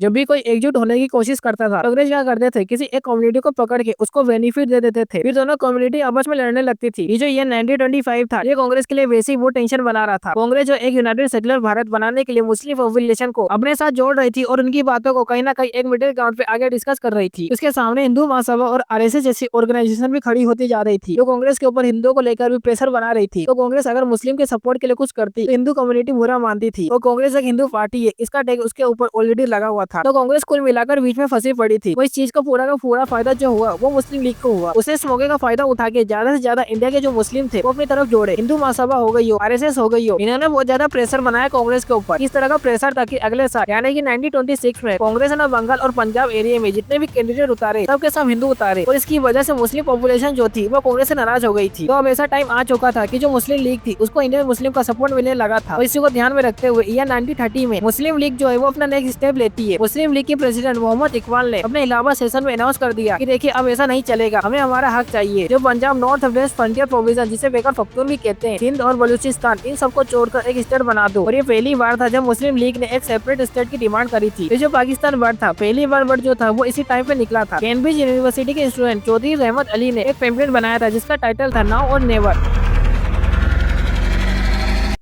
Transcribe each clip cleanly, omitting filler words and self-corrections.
जब भी कोई एकजुट होने की कोशिश करता था, कांग्रेस क्या करते थे, किसी एक कम्युनिटी को पकड़ के उसको बेनिफिट दे देते थे, फिर दोनों कम्युनिटी आपस में लड़ने लगती थी। ये जो ये 1925 था, ये कांग्रेस के लिए वैसे ही वो टेंशन बना रहा था। कांग्रेस जो एक यूनाइटेड सेक्युलर भारत बनाने के लिए मुस्लिम पॉपुलेशन को अपने साथ जोड़ रही थी और उनकी बातों को कहीं ना कहीं एक मिडिल ग्राउंड पे आगे डिस्कस कर रही थी। उसके सामने हिंदू महासभा और आरएसएस जैसी ऑर्गेनाइजेशन भी खड़ी होती जा रही थी, जो कांग्रेस के ऊपर हिंदुओं को लेकर भी प्रेशर बना रही थी। तो कांग्रेस अगर मुस्लिम के सपोर्ट के लिए कुछ करती तो हिंदू कम्युनिटी बुरा मानती थी, और कांग्रेस एक हिंदू पार्टी है, इसका टैग उसके ऊपर ऑलरेडी लगा हुआ था। तो कांग्रेस कुल मिलाकर बीच में फंसी पड़ी थी। वो इस चीज का पूरा फायदा जो हुआ वो मुस्लिम लीग को हुआ। उसे इस मौके का फायदा उठा के ज्यादा से ज्यादा इंडिया के जो मुस्लिम थे वो अपनी तरफ जोड़े। हिंदू महासभा हो गई हो, आरएसएस हो गई हो, इन्होंने बहुत ज्यादा प्रेशर बनाया कांग्रेस के ऊपर। इस तरह का प्रेशर था कि अगले साल यानी कि 1926 में कांग्रेस ने बंगाल और पंजाब एरिया में जितने भी कैंडिडेट उतारे सब के सब हिंदू उतारे, और इसकी वजह से मुस्लिम पॉपुलेशन जो थी वो कांग्रेस से नाराज हो गई थी। तो अब ऐसा टाइम आ चुका था कि जो मुस्लिम लीग थी उसको इंडियन मुस्लिम का सपोर्ट मिलने लगा था। और इसी को ध्यान में रखते हुए ईयर 1930 में मुस्लिम लीग जो है वो अपना नेक्स्ट स्टेप लेती है। मुस्लिम लीग के प्रेसिडेंट मोहम्मद इकबाल ने अपने इलाहाबाद सेशन में अनाउंस कर दिया कि देखिए अब ऐसा नहीं चलेगा, हमें हमारा हक चाहिए। जो Punjab north west frontier provision जिसे खैबर पख्तून भी कहते हैं, सिंध और बलूचिस्तान, इन सबको छोड़कर एक स्टेट बना दो। और ये पहली बार था जब मुस्लिम लीग ने एक सेपरेट स्टेट की डिमांड करी थी। जो पाकिस्तान वर्ड था, पहली बार वर्ड जो था वो इसी टाइम पे निकला था। कैम्ब्रिज यूनिवर्सिटी के स्टूडेंट चौधरी रहमत अली ने एक पेम्पलेट बनाया था जिसका टाइटल था नाउ और नेवर।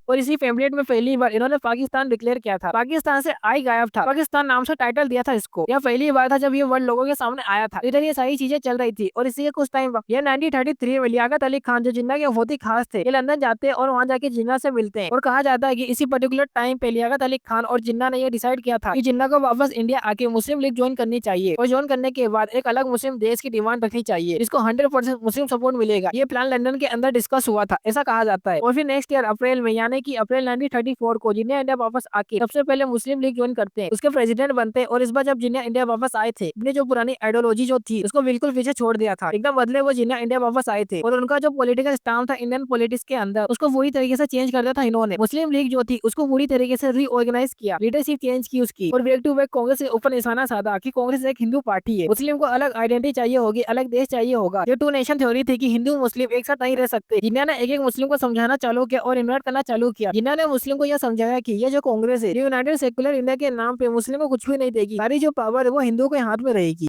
और इसी पेम्पलेट में पहली बार इन्होंने पाकिस्तान डिक्लेयर किया था। पाकिस्तान से आई गायब था, पाकिस्तान नाम से टाइटल दिया था इसको। यह पहली बार था जब ये वर्ड लोगों के सामने आया था। इधर ये सारी चीजें चल रही थी और इसी के कुछ टाइम बाद ये 1933 में लियाकत अली खान जो जिन्ना के बहुत ही खास थे, ये लंदन जाते हैं और वहाँ जाके जिन्ना से मिलते हैं। और कहा जाता है कि इसी पर्टिकुलर टाइम पे लियाकत अली खान और जिन्ना ने ये डिसाइड किया था कि जिन्ना को वापस इंडिया आके मुस्लिम लीग ज्वाइन करनी चाहिए, और ज्वाइन करने के बाद एक अलग मुस्लिम देश की डिमांड रखनी चाहिए जिसको 100% मुस्लिम सपोर्ट मिलेगा। ये प्लान लंदन के अंदर डिस्कस हुआ था, ऐसा कहा जाता है। और फिर नेक्स्ट ईयर अप्रैल में यानी कि अप्रैल 1934 को जिन्ना इंडिया वापस आके सबसे पहले मुस्लिम लीग ज्वाइन करते हैं, उसके प्रेसिडेंट बनते हैं। और इस बार जब जिन्ना इंडिया वापस आए थे, अपनी जो पुरानी आइडियोलॉजी जो थी उसको बिल्कुल पीछे छोड़ दिया था, एकदम बदले वो जिन्ना इंडिया वापस आए थे। और उनका जो पॉलिटिकल स्टांस था इंडियन पॉलिटिक्स के अंदर उसको पूरी तरीके से चेंज कर दिया था इन्होंने। मुस्लिम लीग जो थी उसको पूरी तरीके से रीऑर्गेनाइज किया, लीडरशिप चेंज की उसकी, और बैक टू बैक कांग्रेस के ऊपर निशाना साधा कि कांग्रेस एक हिंदू पार्टी है, मुस्लिम को अलग आइडेंटिटी चाहिए होगी, अलग देश चाहिए होगा। ये टू नेशन थ्योरी थी कि हिंदू मुस्लिम एक साथ नहीं रह सकते। जिन्ना ने एक एक मुस्लिम को समझाना चालू किया और इन्वाइट करना चालू किया। जिन्ना ने मुस्लिम को यह समझाया कि ये जो कांग्रेस है, ये यूनाइटेड सेक्युलर इंडिया के नाम पे मुस्लिम को कुछ भी नहीं देगी, सारी जो पावर है वो हिंदुओं के हाथ में रहेगी।